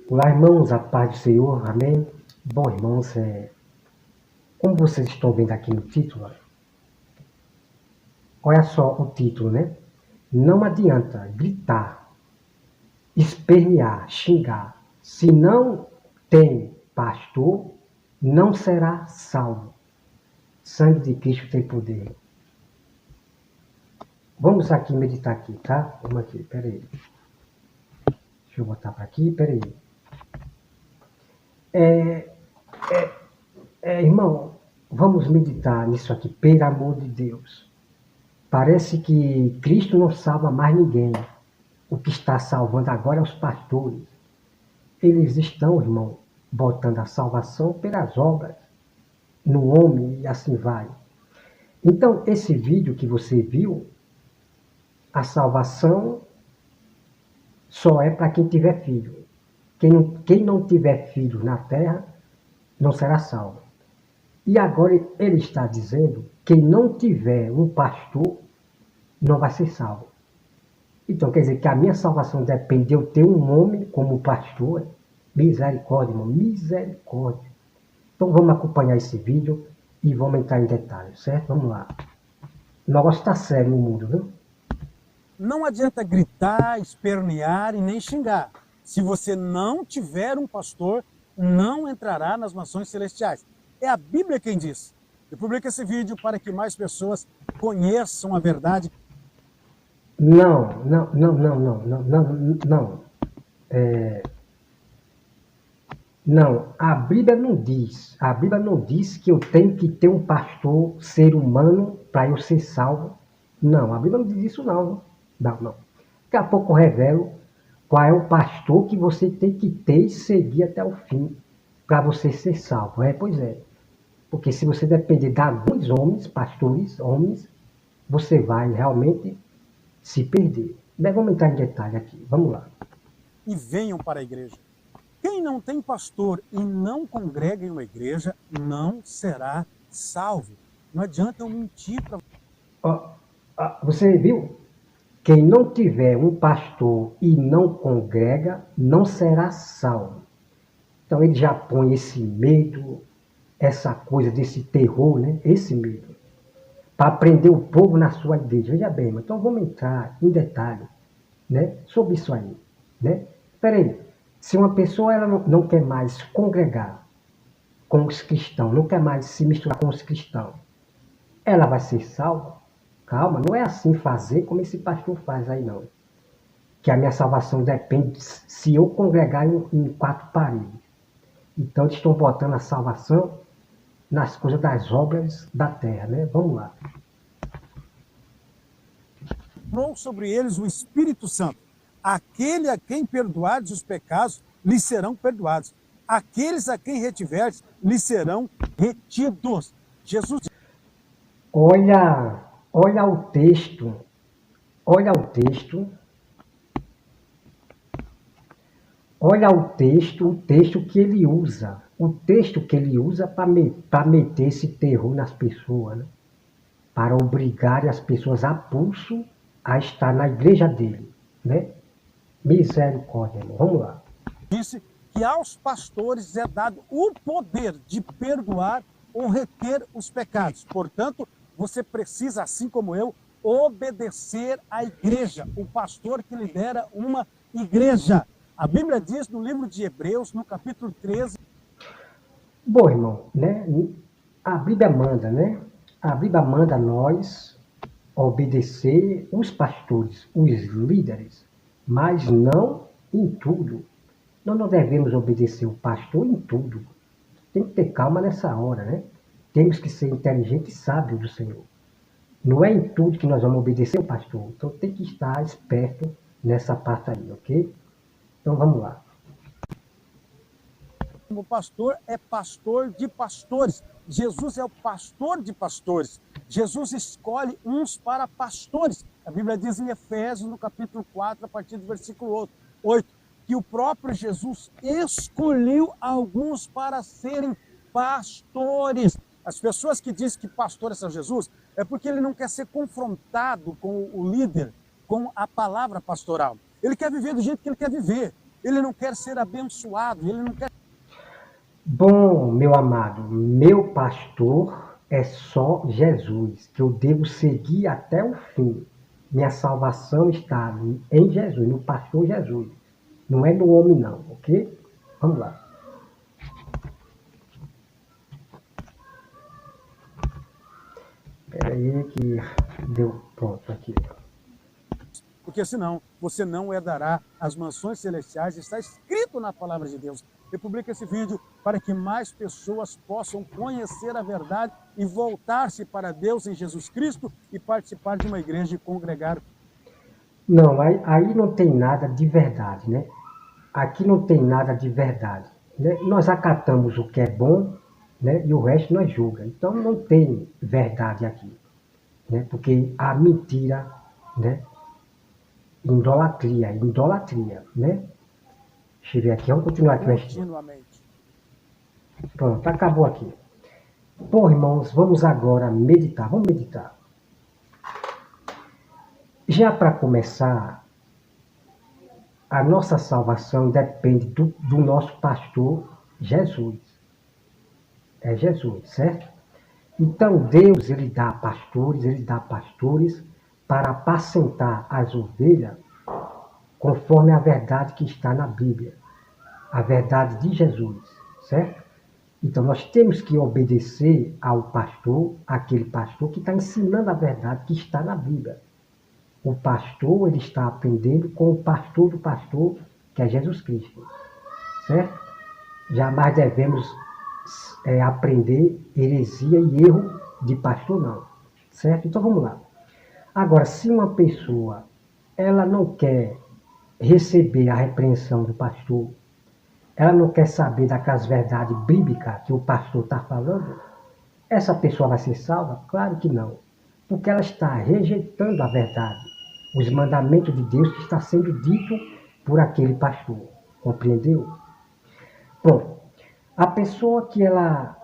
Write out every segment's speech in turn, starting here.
Olá, irmãos, a paz do Senhor, amém? Bom, irmãos, como vocês estão vendo aqui no título, olha só o título, né? Não adianta gritar, espernear, xingar. Se não tem pastor, não será salvo. Sangue de Cristo tem poder. Vamos aqui meditar aqui, tá? Vamos aqui, peraí. Deixa eu botar para aqui, peraí. Irmão, vamos meditar nisso aqui, pelo amor de Deus. Parece que Cristo não salva mais ninguém. O que está salvando agora é os pastores. Eles estão, irmão, botando a salvação pelas obras, no homem e assim vai. Então, esse vídeo que você viu, a salvação só é para quem tiver filho. Quem não tiver filhos na terra, não será salvo. E agora ele está dizendo, quem não tiver um pastor, não vai ser salvo. Então, quer dizer que a minha salvação depende de eu ter um homem como pastor. Misericórdia, irmão, misericórdia. Então, vamos acompanhar esse vídeo e vamos entrar em detalhes, certo? Vamos lá. O negócio está sério no mundo, viu? Não adianta gritar, espernear e nem xingar. Se você não tiver um pastor, não entrará nas mansões celestiais. É a Bíblia quem diz. Eu publico esse vídeo para que mais pessoas conheçam a verdade. Não, não, não, não, não, não, não, não. Não, a Bíblia não diz. A Bíblia não diz que eu tenho que ter um pastor ser humano para eu ser salvo. Não, a Bíblia não diz isso não. Não, não. Daqui a pouco eu revelo qual é o pastor que você tem que ter e seguir até o fim para você ser salvo. Pois é. Porque se você depender de alguns homens, pastores, homens, você vai realmente se perder. Mas vamos entrar em detalhe aqui. Vamos lá. E venham para a igreja. Quem não tem pastor e não congrega em uma igreja, não será salvo. Não adianta eu mentir para Você viu? Quem não tiver um pastor e não congrega, não será salvo. Então ele já põe esse medo, essa coisa desse terror, né? Esse medo, para prender o povo na sua igreja. Veja bem, então vamos entrar em detalhe, né? Sobre isso aí, né? Peraí, se uma pessoa ela não quer mais congregar com os cristãos, não quer mais se misturar com os cristãos, ela vai ser salva? Calma, não é assim fazer como esse pastor faz aí não. Que a minha salvação depende se eu congregar em quatro paredes. Então eles estão botando a salvação nas coisas das obras da terra, né? Vamos lá. sobre eles o Espírito Santo. Aquele a quem perdoardes os pecados, lhes serão perdoados. Aqueles a quem retiverdes, lhes serão retidos. Jesus Olha o texto, olha o texto, olha o texto que ele usa. O texto que ele usa para meter esse terror nas pessoas, né? Para obrigar as pessoas a pulso a estar na igreja dele, né? Misericórdia, irmão. Vamos lá. disse que aos pastores é dado o poder de perdoar ou reter os pecados. Portanto, você precisa, assim como eu, obedecer à igreja, o pastor que lidera uma igreja. A Bíblia diz no livro de Hebreus, no capítulo 13, Bom, irmão, né? A Bíblia manda, né? A Bíblia manda nós obedecer os pastores, os líderes, mas não em tudo. Nós não devemos obedecer o pastor em tudo. Tem que ter calma nessa hora, né? Temos que ser inteligentes e sábios do Senhor. Não é em tudo que nós vamos obedecer o pastor. Então tem que estar esperto nessa parte aí, ok? Então vamos lá. o pastor é pastor de pastores. Jesus é o pastor de pastores. Jesus escolhe uns para pastores. A Bíblia diz em Efésios, no capítulo 4, a partir do versículo 8, que o próprio Jesus escolheu alguns para serem pastores. As pessoas que dizem que pastor é São Jesus é porque ele não quer ser confrontado com o líder, com a palavra pastoral. Ele quer viver do jeito que ele quer viver. ele não quer ser abençoado, ele não quer... Bom, meu amado, meu pastor é só Jesus, que eu devo seguir até o fim. Minha salvação está em Jesus, no pastor Jesus. Não é no homem, não, ok? Vamos lá. Espera aí que deu pronto aqui. Porque senão você não herdará as mansões celestiais, está escrito na palavra de Deus. Eu publico esse vídeo para que mais pessoas possam conhecer a verdade e voltar-se para Deus em Jesus Cristo e participar de uma igreja e congregar. Não, aí não tem nada de verdade, né? Aqui não tem nada de verdade, né? Nós acatamos o que é bom, né? E o resto nós julga. Então não tem verdade aqui, né? Porque a mentira, né? Idolatria, né? Deixa eu ver aqui, vamos continuar aqui. Continuamente. Pronto, acabou aqui. Bom, irmãos, vamos agora meditar. Vamos meditar. Já para começar, a nossa salvação depende do nosso pastor Jesus. É Jesus, certo? Então Deus, ele dá pastores para apacentar as ovelhas conforme a verdade que está na Bíblia. A verdade de Jesus, certo? Então nós temos que obedecer ao pastor, aquele pastor que está ensinando a verdade que está na Bíblia. O pastor, ele está aprendendo com o pastor do pastor, que é Jesus Cristo, certo? Jamais devemos aprender heresia e erro de pastor, não, certo? Então vamos lá. Agora, se uma pessoa, ela não quer receber a repreensão do pastor, ela não quer saber daquelas verdades bíblicas que o pastor está falando, essa pessoa vai ser salva? Claro que não, porque ela está rejeitando a verdade, os mandamentos de Deus que está sendo dito por aquele pastor, compreendeu? Bom, a pessoa que ela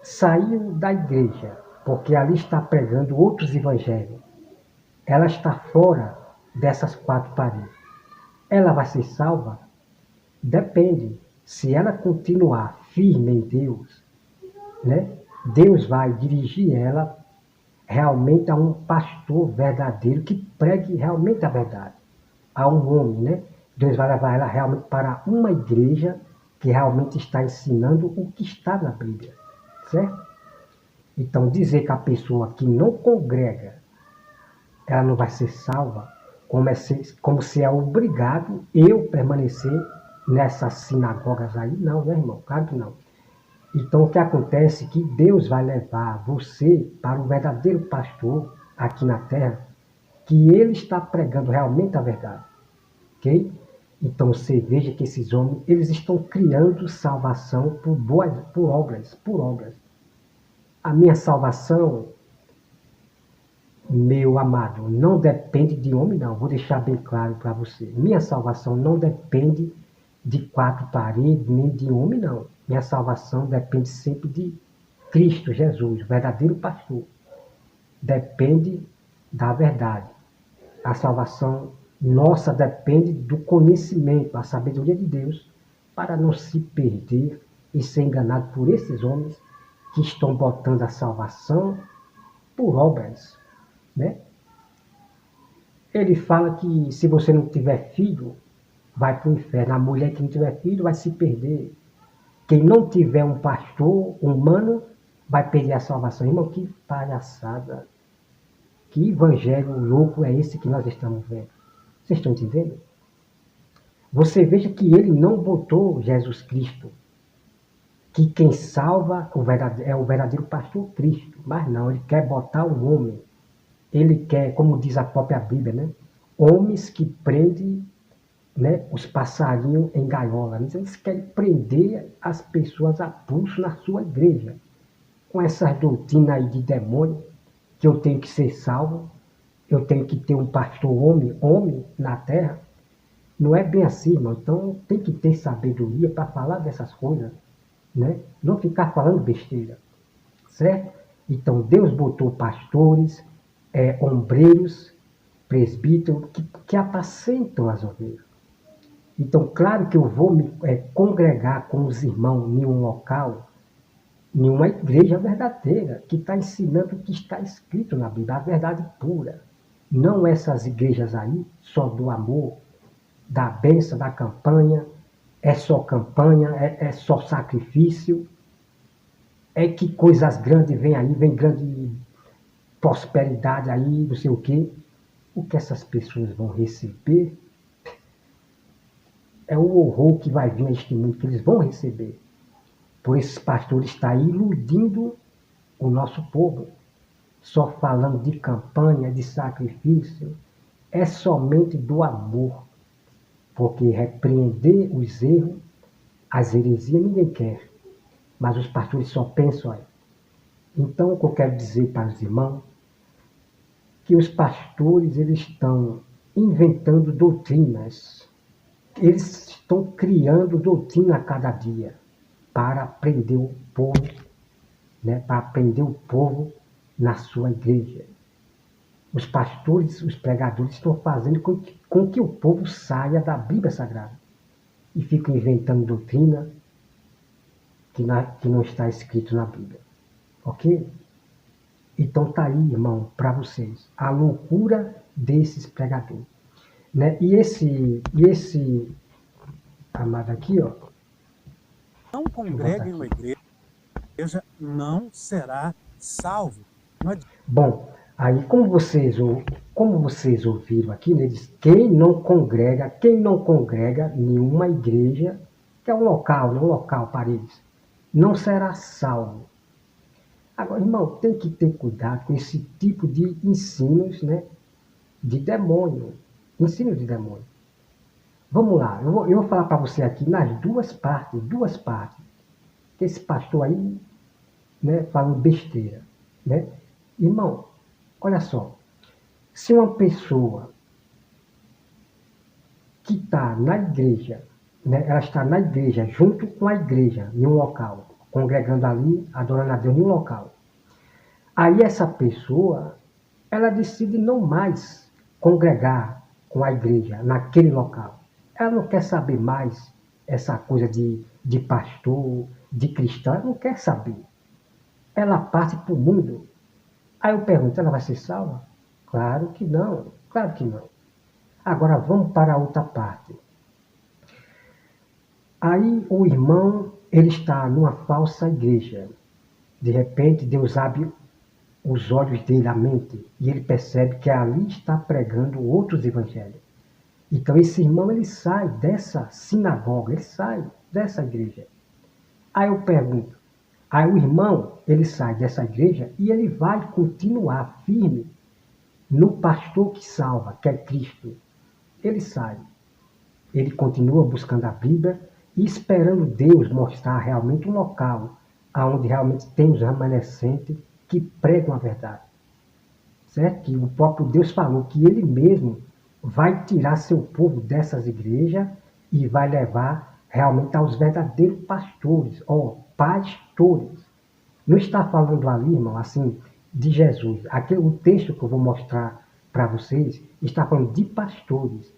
saiu da igreja, porque ali está pregando outros evangelhos, ela está fora dessas quatro paredes. Ela vai ser salva? Depende. Se ela continuar firme em Deus, né, Deus vai dirigir ela realmente a um pastor verdadeiro que pregue realmente a verdade. A um homem, né? Deus vai levar ela realmente para uma igreja que realmente está ensinando o que está na Bíblia, certo? Então, dizer que a pessoa que não congrega, ela não vai ser salva, como se é obrigado eu permanecer nessas sinagogas aí, não, né, irmão? Claro que não. Então, o que acontece é que Deus vai levar você para o verdadeiro pastor aqui na terra, que ele está pregando realmente a verdade, ok? Então, você veja que esses homens, eles estão criando salvação por obras. A minha salvação, meu amado, não depende de homem, não. Vou deixar bem claro para você. Minha salvação não depende de quatro paredes, nem de homem, não. Minha salvação depende sempre de Cristo Jesus, o verdadeiro pastor. Depende da verdade. A salvação nossa depende do conhecimento, da sabedoria de Deus, para não se perder e ser enganado por esses homens que estão botando a salvação por obras, né? Ele fala que se você não tiver filho, vai para o inferno. A mulher que não tiver filho vai se perder. Quem não tiver um pastor humano vai perder a salvação. Irmão, que palhaçada. Que evangelho louco é esse que nós estamos vendo? Vocês estão entendendo? Você veja que ele não botou Jesus Cristo, que quem salva é o verdadeiro pastor Cristo. Mas não, ele quer botar um homem. Ele quer, como diz a própria Bíblia, né? Homens que prendem, né, os passarinhos em gaiola. Eles querem prender as pessoas a pulso na sua igreja. Com essas doutrinas aí de demônio, que eu tenho que ser salvo, eu tenho que ter um pastor homem na terra. Não é bem assim, irmão. Então tem que ter sabedoria para falar dessas coisas, né? Não ficar falando besteira, certo? Então Deus botou pastores, ombreiros, presbíteros, que apacentam as ovelhas. Então, claro que eu vou me congregar com os irmãos em um local, em uma igreja verdadeira, que está ensinando o que está escrito na Bíblia, a verdade pura. Não essas igrejas aí, só do amor, da bênção, da campanha, é só campanha, é só sacrifício, é que coisas grandes vêm aí, vem grande prosperidade aí, não sei o quê. O que essas pessoas vão receber é o horror que vai vir a este mundo, que eles vão receber. Por esses pastores estar iludindo o nosso povo, só falando de campanha, de sacrifício, é somente do amor, porque repreender os erros, as heresias, ninguém quer, mas os pastores só pensam aí. Então, o que eu quero dizer para os irmãos, que os pastores eles estão inventando doutrinas, eles estão criando doutrina a cada dia para prender o povo, né, para prender o povo na sua igreja. Os pastores, os pregadores estão fazendo com que o povo saia da Bíblia Sagrada e ficam inventando doutrina que não está escrito na Bíblia. Ok? Então tá aí, irmão, para vocês, a loucura desses pregadores. Né? E esse amado aqui, ó. Não congrega em uma igreja, não será salvo. Não Bom, aí como vocês ouviram aqui, né, diz, quem não congrega nenhuma igreja, que é um local para eles, não será salvo. Agora, irmão, tem que ter cuidado com esse tipo de ensinos, né, de demônio, ensino de demônio. Vamos lá, eu vou falar para você aqui nas duas partes, que esse pastor aí, né, falando besteira, né? Irmão, olha só, se uma pessoa que está na igreja, né, ela está na igreja, junto com a igreja, em um local, congregando ali, adorando a Deus em um local, aí essa pessoa, ela decide não mais congregar com a igreja naquele local. Ela não quer saber mais essa coisa de pastor, de cristão, ela não quer saber. Ela parte para o mundo. Aí eu pergunto, ela vai ser salva? Claro que não, claro que não. Agora vamos para a outra parte. Aí o irmão, ele está numa falsa igreja. De repente, Deus abre os olhos dele, a mente, e ele percebe que ali está pregando outros evangelhos. Então esse irmão, ele sai dessa sinagoga, ele sai dessa igreja. Aí eu pergunto, aí o irmão, ele sai dessa igreja e ele vai continuar firme no pastor que salva, que é Cristo. Ele sai, ele continua buscando a Bíblia e esperando Deus mostrar realmente um local onde realmente tem os remanescentes que pregam a verdade. Certo? Que o próprio Deus falou que ele mesmo vai tirar seu povo dessas igrejas e vai levar realmente aos verdadeiros pastores. Pastores. Não está falando ali, irmão, assim, de Jesus. Aqui, o texto que eu vou mostrar para vocês está falando de pastores.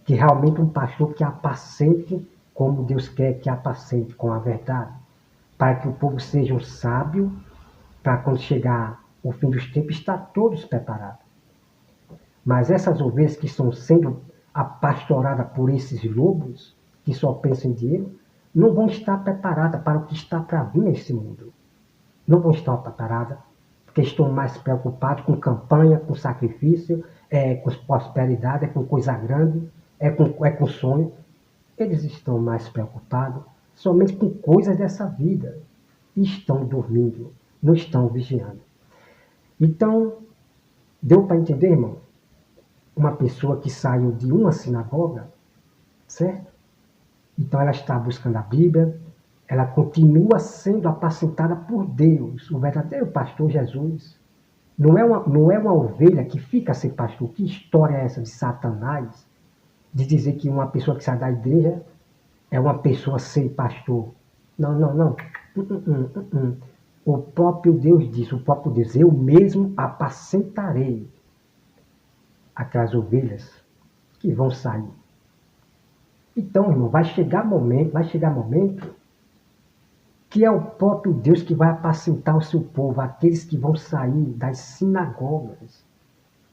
Que realmente um pastor que apacente como Deus quer que apacente, com a verdade. Para que o povo seja um sábio, para quando chegar o fim dos tempos, estar todos preparados. Mas essas ovelhas que estão sendo apastoradas por esses lobos, que só pensam em dinheiro, não vão estar preparadas para o que está para vir nesse mundo. Não vão estar preparadas, porque estão mais preocupados com campanha, com sacrifício, com prosperidade, com coisa grande, com sonho. Eles estão mais preocupados somente com coisas dessa vida. E estão dormindo, não estão vigiando. Então, deu para entender, irmão? Uma pessoa que saiu de uma sinagoga, certo? Então ela está buscando a Bíblia, ela continua sendo apacentada por Deus, o verdadeiro pastor Jesus. Não é uma ovelha que fica sem pastor. Que história é essa de Satanás? De dizer que uma pessoa que sai da igreja é uma pessoa sem pastor. Não, não, não. O próprio Deus diz, o próprio Deus, eu mesmo apacentarei aquelas ovelhas que vão sair. Então, irmão, vai chegar momento que é o próprio Deus que vai apacentar o seu povo, aqueles que vão sair das sinagogas.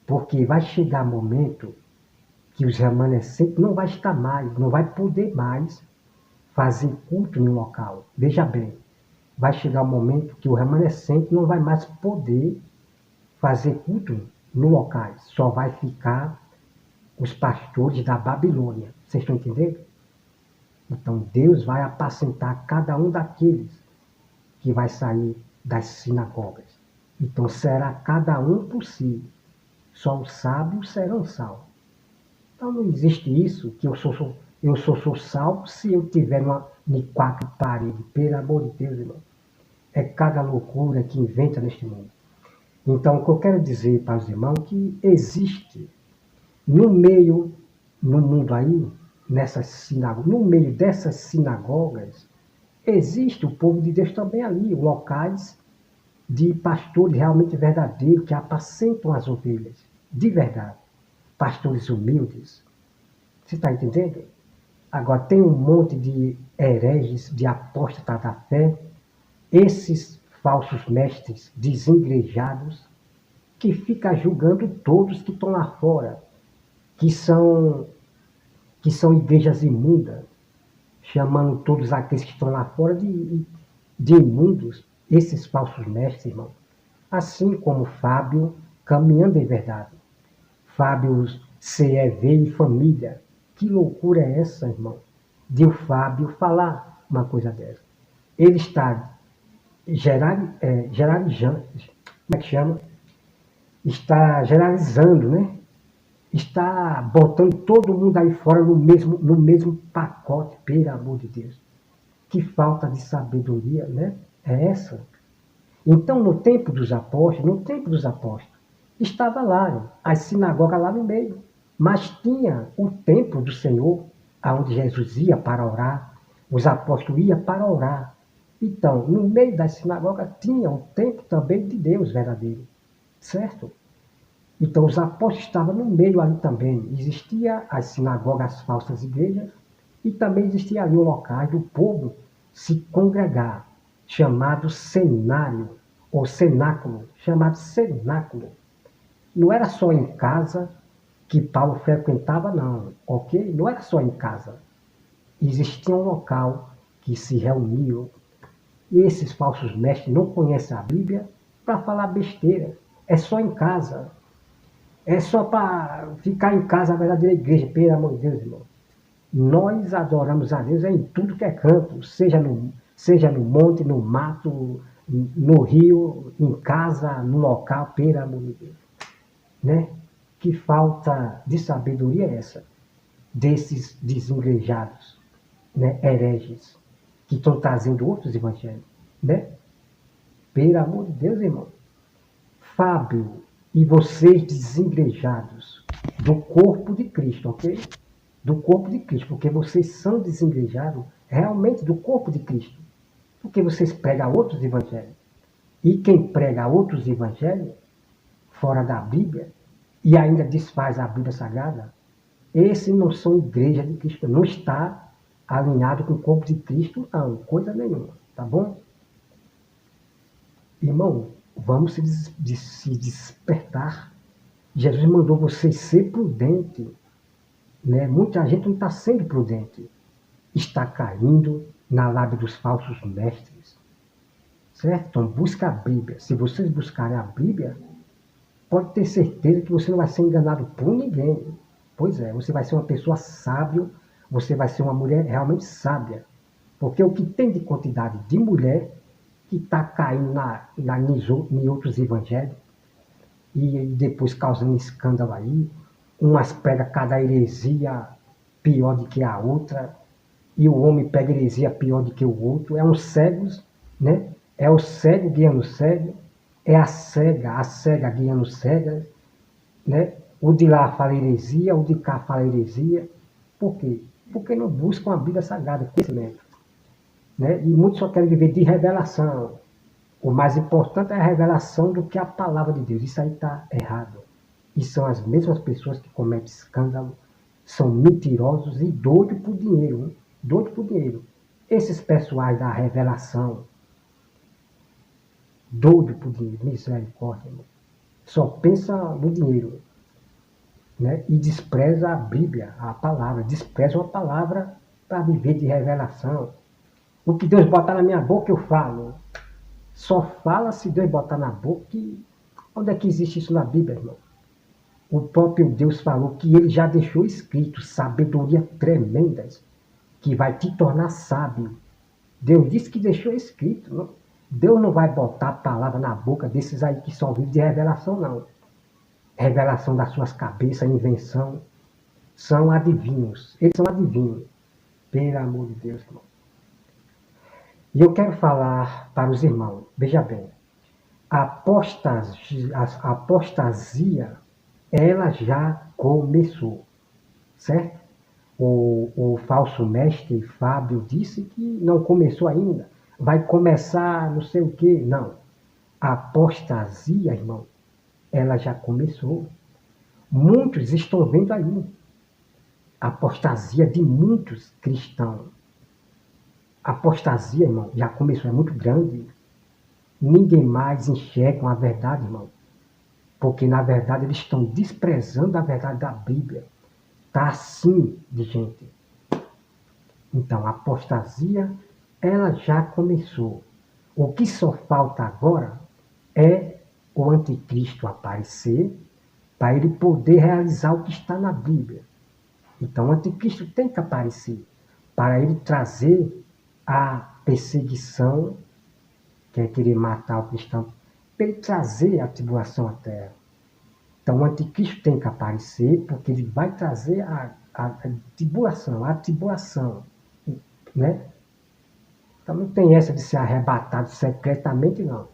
Porque vai chegar momento que os remanescentes não vai estar mais, não vai poder mais fazer culto no local. Veja bem, vai chegar um momento que o remanescente não vai mais poder fazer culto no local. Só vai ficar os pastores da Babilônia. Vocês estão entendendo? Então Deus vai apacentar cada um daqueles que vai sair das sinagogas. Então será cada um por si. Só os sábios serão salvos. Então não existe isso, que eu sou salvo se eu tiver em quatro paredes. Pelo amor de Deus, irmão. É cada loucura que inventa neste mundo. Então, o que eu quero dizer para os irmãos é que existe no mundo aí, no meio dessas sinagogas, existe o povo de Deus também ali, locais de pastores realmente verdadeiros que apacentam as ovelhas, de verdade. Pastores humildes. Você está entendendo? Agora, tem um monte de hereges, de apóstatas da fé, esses falsos mestres desigrejados, que ficam julgando todos que estão lá fora, que são igrejas imundas, chamando todos aqueles que estão lá fora de imundos, esses falsos mestres, irmão. Assim como Fábio, caminhando em verdade. Fábio CEV e família. Que loucura é essa, irmão? De o Fábio falar uma coisa dessa. Ele está generalizando, como é que chama? Está generalizando, né? Está botando todo mundo aí fora no mesmo pacote, pelo amor de Deus. Que falta de sabedoria, né? É essa. Então, no tempo dos apóstolos, estava lá, as sinagogas lá no meio, mas tinha o templo do Senhor, aonde Jesus ia para orar, os apóstolos iam para orar. Então, no meio das sinagogas tinha o templo também de Deus verdadeiro, certo? Então, os apóstolos estavam no meio ali também. Existia as sinagogas, as falsas igrejas, e também existia ali o local do povo se congregar, chamado cenário, ou cenáculo, chamado cenáculo. Não era só em casa que Paulo frequentava, não, ok? Não era só em casa. Existia um local que se reuniam. E esses falsos mestres não conhecem a Bíblia para falar besteira. É só em casa. É só para ficar em casa a verdadeira igreja, pelo amor de Deus, irmão. Nós adoramos a Deus em tudo que é canto, seja no monte, no mato, no rio, em casa, no local, pelo amor de Deus. Né? Que falta de sabedoria é essa? Desses desigrejados, né? Hereges, que estão trazendo outros evangelhos. Né? Pelo amor de Deus, irmão. Fábio e vocês desigrejados do corpo de Cristo, ok? Do corpo de Cristo, porque vocês são desigrejados realmente do corpo de Cristo. Porque vocês pregam outros evangelhos. E quem prega outros evangelhos, fora da Bíblia, e ainda desfaz a Bíblia Sagrada, esses não são igreja de Cristo, não está alinhado com o corpo de Cristo, não, coisa nenhuma, tá bom? Irmão, vamos se despertar. Jesus mandou você ser prudente. Né? Muita gente não está sendo prudente. Está caindo na lábia dos falsos mestres. Certo? Então busca a Bíblia. Se vocês buscarem a Bíblia, pode ter certeza que você não vai ser enganado por ninguém. Pois é, você vai ser uma pessoa sábia, você vai ser uma mulher realmente sábia. Porque o que tem de quantidade de mulher que está caindo em outros evangelhos e depois causando escândalo aí, umas pegam cada heresia pior do que a outra, e o homem pega heresia pior do que o outro, é uns cegos, né? É o cego guiando o cego, é a cega guiando cega, né? O de lá fala heresia, o de cá fala heresia. Por quê? Porque não buscam a Bíblia Sagrada, conhecimento. Né? E muitos só querem viver de revelação. O mais importante é a revelação do que a palavra de Deus. Isso aí está errado. E são as mesmas pessoas que cometem escândalo, são mentirosos e doidos por dinheiro. Hein? Doidos por dinheiro. Esses pessoais da revelação, doido por dinheiro, misericórdia, irmão. Só pensa no dinheiro, né? E despreza a Bíblia, a palavra, despreza uma palavra para viver de revelação. O que Deus botar na minha boca, eu falo. Só fala se Deus botar na boca. Onde é que existe isso na Bíblia, irmão? O próprio Deus falou que ele já deixou escrito sabedoria tremendas que vai te tornar sábio. Deus disse que deixou escrito. Não? Deus não vai botar a palavra na boca desses aí que só vivem de revelação, não. Revelação das suas cabeças, invenção. São adivinhos. Eles são adivinhos. Pelo amor de Deus, irmão. E eu quero falar para os irmãos, veja bem, a apostasia, ela já começou, certo? O falso mestre Fábio disse que não começou ainda, vai começar não sei o quê. Não, a apostasia, irmão, ela já começou. Muitos estão vendo aí a apostasia de muitos cristãos. A apostasia, irmão, já começou, é muito grande. Ninguém mais enxerga a verdade, irmão. Porque, na verdade, eles estão desprezando a verdade da Bíblia. Está assim de gente. Então, a apostasia, ela já começou. O que só falta agora é o anticristo aparecer para ele poder realizar o que está na Bíblia. Então, o anticristo tem que aparecer para ele trazer a perseguição, que é querer matar o cristão, para ele trazer a tribulação à terra. Então o anticristo tem que aparecer, porque ele vai trazer a tribulação, né? Então não tem essa de ser arrebatado secretamente, não.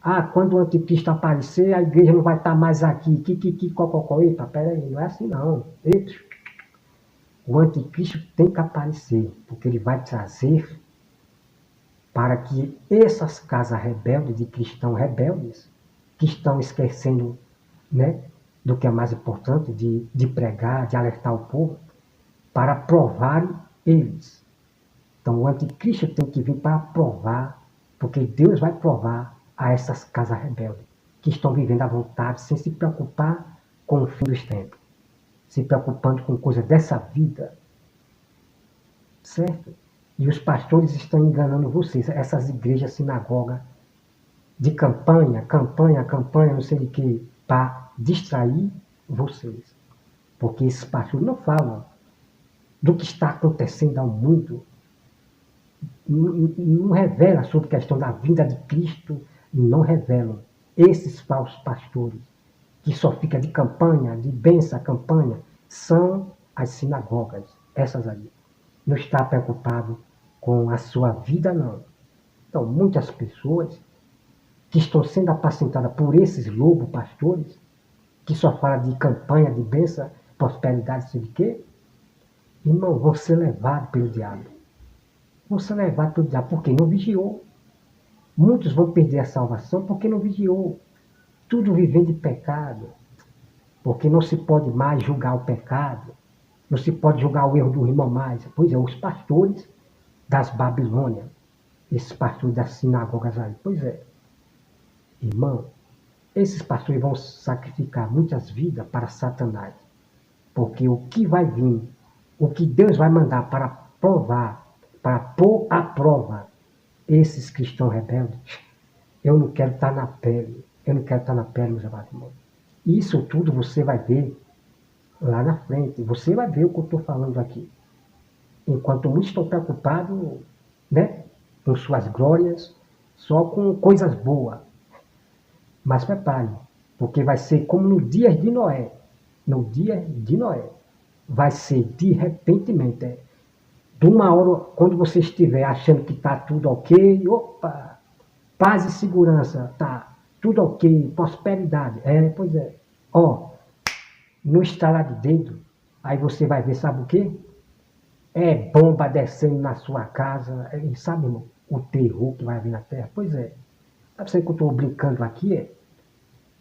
Ah, quando o anticristo aparecer, a igreja não vai estar mais aqui, cococó. Eita, peraí, não é assim não. Eita. O anticristo tem que aparecer, porque ele vai trazer para que essas casas rebeldes, de cristãos rebeldes, que estão esquecendo, né, do que é mais importante, de pregar, de alertar o povo, para provarem eles. Então o anticristo tem que vir para provar, porque Deus vai provar a essas casas rebeldes, que estão vivendo à vontade, sem se preocupar com o fim dos tempos, se preocupando com coisas dessa vida, certo? E os pastores estão enganando vocês, essas igrejas, sinagogas, de campanha, não sei de que, para distrair vocês. Porque esses pastores não falam do que está acontecendo ao mundo, não revelam sobre a questão da vinda de Cristo, não revelam. Esses falsos pastores, que só ficam de campanha, de bênção a campanha, são as sinagogas, essas aí. Não está preocupado com a sua vida, não. Então, muitas pessoas que estão sendo apacentadas por esses lobos pastores, que só falam de campanha, de bênção, prosperidade, sei de quê, irmão, vão ser levados pelo diabo. Vão ser levados pelo diabo porque não vigiou. Muitos vão perder a salvação porque não vigiou. Tudo vivendo de pecado. Porque não se pode mais julgar o pecado. Não se pode julgar o erro do irmão mais. Pois é, os pastores das Babilônias. Esses pastores das sinagogas aí. Pois é. Irmão, esses pastores vão sacrificar muitas vidas para Satanás. Porque o que vai vir, o que Deus vai mandar para provar, para pôr à prova esses cristãos rebeldes, eu não quero estar na pele. Eu não quero estar na pele, meus amados irmãos. Isso tudo você vai ver lá na frente. Você vai ver o que eu estou falando aqui. Enquanto muitos estão preocupados, né, com suas glórias, só com coisas boas. Mas prepare, porque vai ser como no dia de Noé. No dia de Noé. Vai ser de repentemente. De uma hora, quando você estiver achando que está tudo ok, opa, paz e segurança, tá tudo ok, prosperidade. Pois é. Ó, no estalar de dedo, aí você vai ver, sabe o quê? É bomba descendo na sua casa. E sabe, irmão, o terror que vai vir na terra? Pois é. Sabe você que eu estou brincando aqui?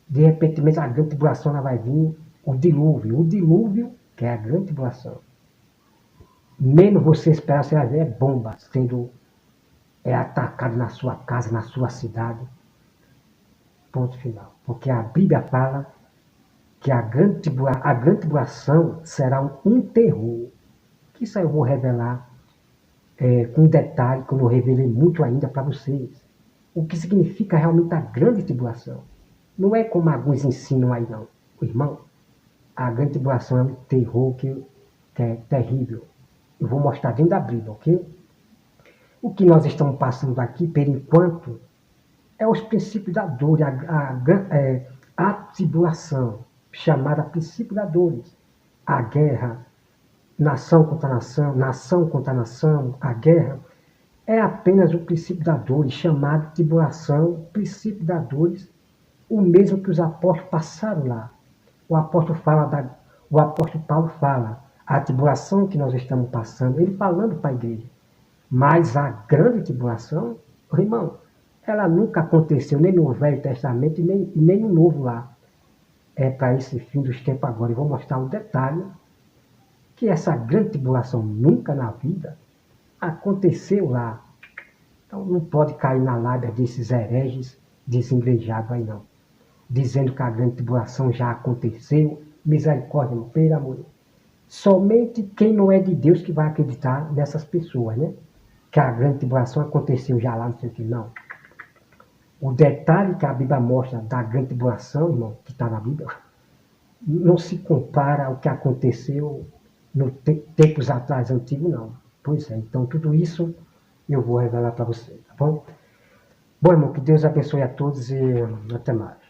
De repente, a grande tribulação vai vir, o dilúvio. O dilúvio que é a grande tribulação. Menos você esperar, você vai ver bomba sendo atacado na sua casa, na sua cidade. Ponto final. Porque a Bíblia fala que a grande tribulação será um terror. Que isso aí eu vou revelar com detalhe, que eu não revelei muito ainda para vocês. O que significa realmente a grande tribulação. Não é como alguns ensinam aí, não. Irmão, a grande tribulação é um terror que é terrível. Eu vou mostrar dentro da Bíblia, ok? O que nós estamos passando aqui, por enquanto, é os princípios da dor, a tribulação, chamada princípio da dores. A guerra, nação contra nação, a guerra, é apenas o princípio da dor, chamado tribulação, princípio da dores, o mesmo que os apóstolos passaram lá. O apóstolo Paulo fala, a tribulação que nós estamos passando, ele falando para a igreja. Mas a grande tribulação, irmão, ela nunca aconteceu, nem no Velho Testamento e nem no Novo lá. É para esse fim dos tempos agora. Eu vou mostrar um detalhe, que essa grande tribulação nunca na vida aconteceu lá. Então não pode cair na lábia desses hereges desengrejados aí não. Dizendo que a grande tribulação já aconteceu, misericórdia, pelo amor. Somente quem não é de Deus que vai acreditar nessas pessoas, né? Que a grande tribulação aconteceu já lá, não sei o que, não. O detalhe que a Bíblia mostra da grande tribulação, irmão, que está na Bíblia, não se compara ao que aconteceu no tempos atrás, antigos, não. Pois é, então tudo isso eu vou revelar para você, tá bom? Bom, irmão, que Deus abençoe a todos e até mais.